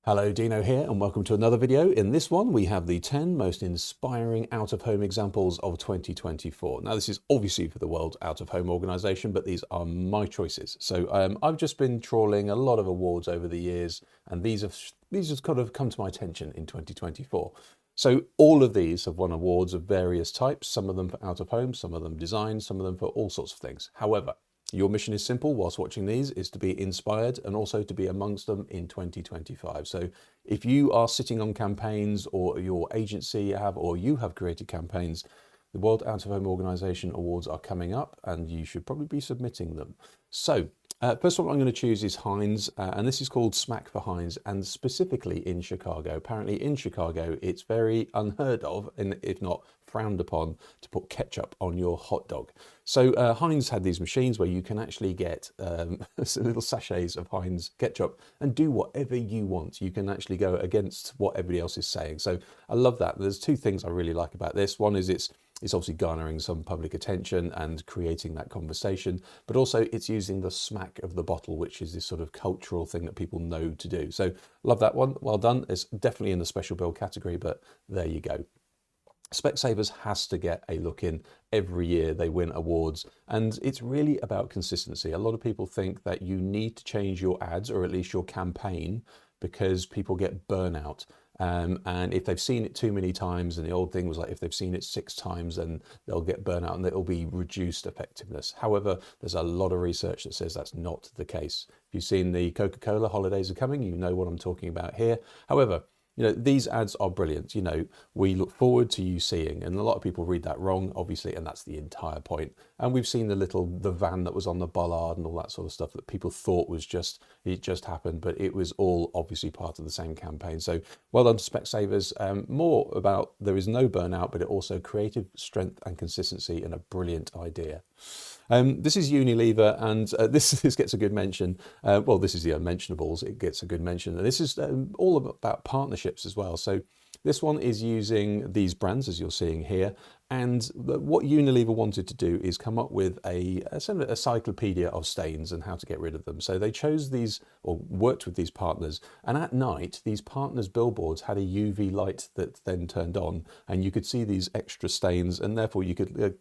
Hello, Dino here, and welcome to another video. In this one, we have the 10 most inspiring out-of-home examples of 2024. Now, this is obviously for the World Out-of-Home Organization, but these are my choices. So I've just been trawling a lot of awards over the years, and these have kind of come to my attention in 2024. So all of these have won awards of various types, some of them for out-of-home, some of them design, some of them for all sorts of things. However, your mission is simple whilst watching these, is to be inspired and also to be amongst them in 2025. So if you are sitting on campaigns, or your agency or you have created campaigns, the World Out of Home Organization Awards are coming up and you should probably be submitting them. So first one I'm going to choose is Heinz, and this is called Smack for Heinz, and specifically in Chicago. Apparently in Chicago, it's very unheard of, and if not frowned upon, to put ketchup on your hot dog. So Heinz had these machines where you can actually get little sachets of Heinz ketchup and do whatever you want. You can actually go against what everybody else is saying. So I love that. There's two things I really like about this. One is it's obviously garnering some public attention and creating that conversation, but also it's using the smack of the bottle, which is this sort of cultural thing that people know to do. So love that one. Well done. It's definitely in the special bill category, but there you go. Specsavers has to get a look in every year. They win awards, and it's really about consistency. A lot of people think that you need to change your ads, or at least your campaign, because people get burnout. And if they've seen it too many times, and the old thing was like if they've seen it 6 times, then they'll get burnout and it'll be reduced effectiveness. However, there's a lot of research that says that's not the case. If you've seen the Coca-Cola Holidays Are Coming, you know what I'm talking about here. However, these ads are brilliant. We look forward to you seeing, and a lot of people read that wrong, obviously, and that's the entire point. And we've seen the van that was on the bollard and all that sort of stuff that people thought was it just happened, but it was all obviously part of the same campaign. So well done to Specsavers. More about there is no burnout, but it also creative strength and consistency, and a brilliant idea. This is Unilever, and this gets a good mention. Well, this is the unmentionables. It gets a good mention. And this is all about partnerships as well. So this one is using these brands, as you're seeing here. And what Unilever wanted to do is come up with a encyclopedia of stains and how to get rid of them. So they chose these, or worked with these partners, and at night these partners' billboards had a UV light that then turned on, and you could see these extra stains, and therefore you could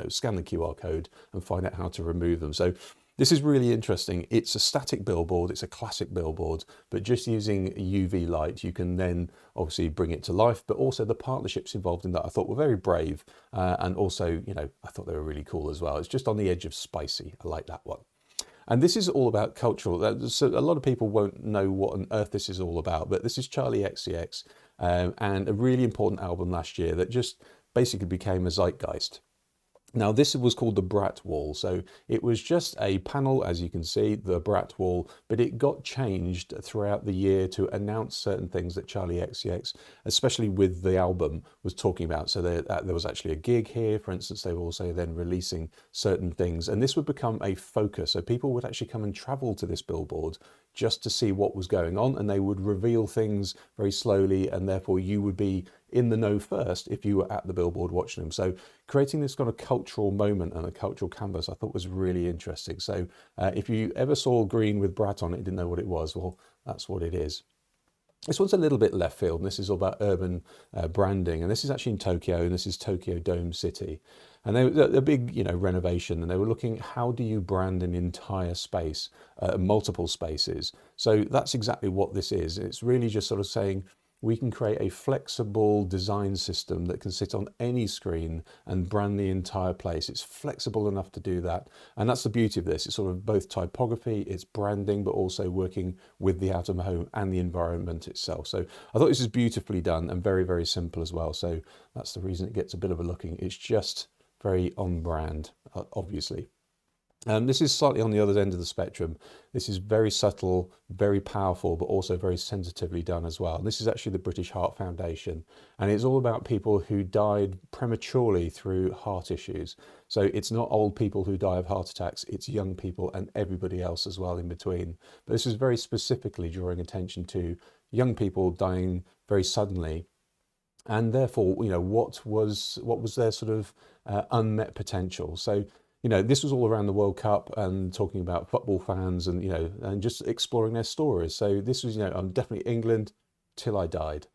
scan the QR code and find out how to remove them. So this is really interesting. It's a static billboard, it's a classic billboard, but just using UV light, you can then obviously bring it to life, but also the partnerships involved in that I thought were very brave. And also, I thought they were really cool as well. It's just on the edge of spicy. I like that one. And this is all about cultural. So a lot of people won't know what on earth this is all about, but this is Charli XCX, and a really important album last year that just basically became a zeitgeist. Now, this was called the Brat Wall. So it was just a panel, as you can see, the Brat Wall, but it got changed throughout the year to announce certain things that Charli XCX, especially with the album, was talking about. So there was actually a gig here, for instance. They were also then releasing certain things, and this would become a focus. So people would actually come and travel to this billboard just to see what was going on, and they would reveal things very slowly, and therefore you would be in the know first if you were at the billboard watching them. So creating this kind of cultural moment and a cultural canvas I thought was really interesting. So if you ever saw green with Brat on it, didn't know what it was, well, that's what it is. This one's a little bit left field, and this is all about urban branding, and this is actually in Tokyo, and this is Tokyo Dome City. And they were a big, renovation, and they were looking at how do you brand an entire space, multiple spaces. So that's exactly what this is. It's really just sort of saying, we can create a flexible design system that can sit on any screen and brand the entire place. It's flexible enough to do that. And that's the beauty of this. It's sort of both typography, it's branding, but also working with the out of home and the environment itself. So I thought this is beautifully done and very, very simple as well. So that's the reason it gets a bit of a looking. It's just very on brand, obviously. This is slightly on the other end of the spectrum. This is very subtle, very powerful, but also very sensitively done as well. And this is actually the British Heart Foundation, and it's all about people who died prematurely through heart issues. So it's not old people who die of heart attacks, it's young people and everybody else as well in between. But this is very specifically drawing attention to young people dying very suddenly, and therefore, what was their sort of unmet potential. So this was all around the World Cup and talking about football fans and, and just exploring their stories. So this was, I'm definitely England till I died.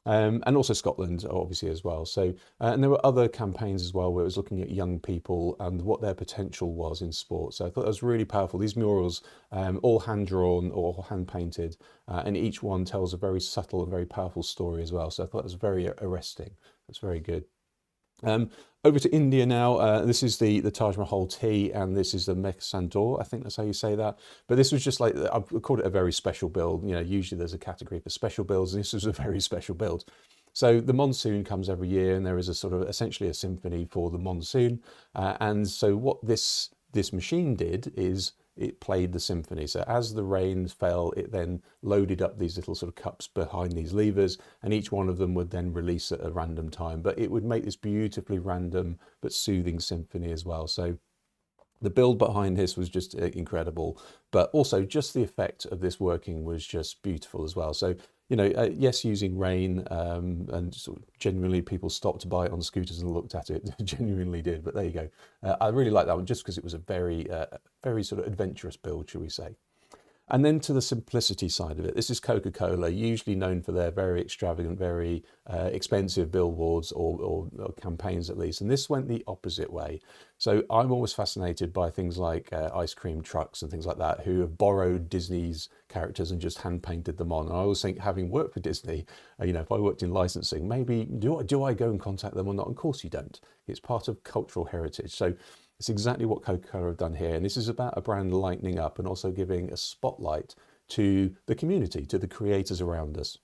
And also Scotland, obviously, as well. So, and there were other campaigns as well where it was looking at young people and what their potential was in sport. So I thought that was really powerful. These murals, all hand-drawn or hand-painted, and each one tells a very subtle and very powerful story as well. So I thought it was very arresting. It's very good. Over to India now. This is the Taj Mahal Tea, and this is the Mekh-Sandor. I think that's how you say that. But this was just like, I've called it a very special build. Usually there's a category for special builds, and this was a very special build. So the monsoon comes every year, and there is a sort of essentially a symphony for the monsoon. And so what this machine did is it played the symphony. So as the rain fell, it then loaded up these little sort of cups behind these levers, and each one of them would then release at a random time. But it would make this beautifully random but soothing symphony as well. So the build behind this was just incredible, but also just the effect of this working was just beautiful as well. So, yes, using rain, and sort of genuinely people stopped by it on scooters and looked at it, genuinely did, but there you go. I really like that one just because it was a very, very sort of adventurous build, shall we say. And then to the simplicity side of it, this is Coca-Cola, usually known for their very extravagant, very expensive billboards or campaigns at least. And this went the opposite way. So I'm always fascinated by things like ice cream trucks and things like that, who have borrowed Disney's characters and just hand painted them on. And I always think, having worked for Disney, if I worked in licensing, maybe do I go and contact them or not? Of course you don't. It's part of cultural heritage. So it's exactly what Coca-Cola have done here. And this is about a brand lightening up and also giving a spotlight to the community, to the creators around us.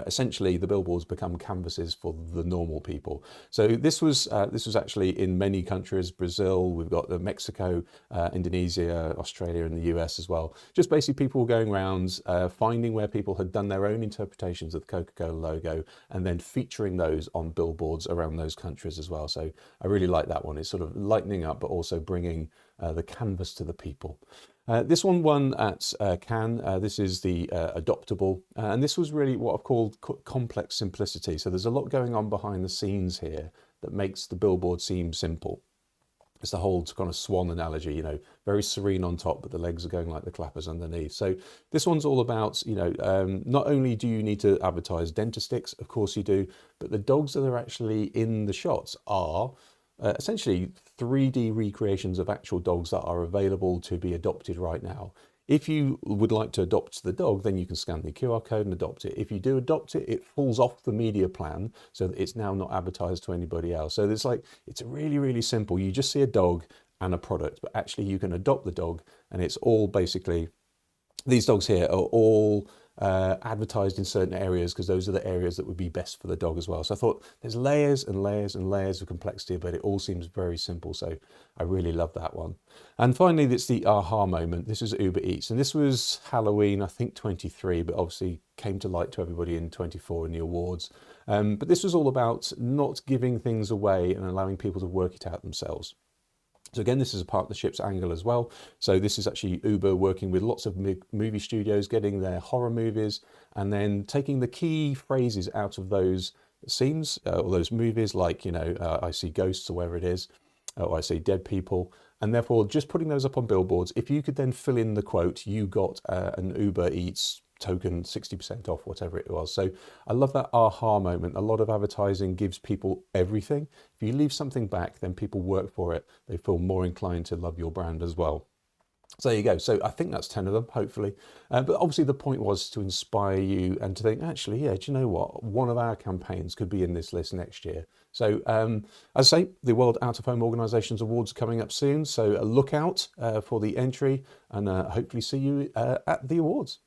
Essentially the billboards become canvases for the normal people. So this was actually in many countries, Brazil, we've got Mexico, Indonesia, Australia, and the US as well. Just basically people going around, finding where people had done their own interpretations of the Coca-Cola logo and then featuring those on billboards around those countries as well. So I really like that one. It's sort of lightening up, but also bringing the canvas to the people. This one won at Cannes. This is the adoptable, and this was really what I've called complex simplicity. So there's a lot going on behind the scenes here that makes the billboard seem simple. It's the whole kind of swan analogy, very serene on top, but the legs are going like the clappers underneath. So this one's all about, not only do you need to advertise dentistics, of course you do, but the dogs that are actually in the shots are essentially 3D recreations of actual dogs that are available to be adopted right now. If you would like to adopt the dog, then you can scan the QR code and adopt it. If you do adopt it, it falls off the media plan so that it's now not advertised to anybody else. So it's really, really simple. You just see a dog and a product, but actually you can adopt the dog, and it's all basically, these dogs here are all advertised in certain areas because those are the areas that would be best for the dog as well. So I thought there's layers and layers and layers of complexity, but it all seems very simple. So I really love that one. And finally, it's the aha moment. This is Uber Eats, and this was Halloween, I think 23, but obviously came to light to everybody in 24 in the awards. But this was all about not giving things away and allowing people to work it out themselves. So again, this is a partnerships angle as well. So this is actually Uber working with lots of movie studios, getting their horror movies, and then taking the key phrases out of those scenes or those movies, like, I see ghosts or whatever it is, or I see dead people, and therefore just putting those up on billboards. If you could then fill in the quote, you got an Uber Eats token 60% off, whatever it was. So I love that aha moment. A lot of advertising gives people everything. If you leave something back, then people work for it. They feel more inclined to love your brand as well. So there you go. So I think that's 10 of them, hopefully. But obviously the point was to inspire you and to think, actually, yeah, do you know what? One of our campaigns could be in this list next year. So as I say, the World Out of Home Organisations Awards are coming up soon. So look out for the entry, and hopefully see you at the awards.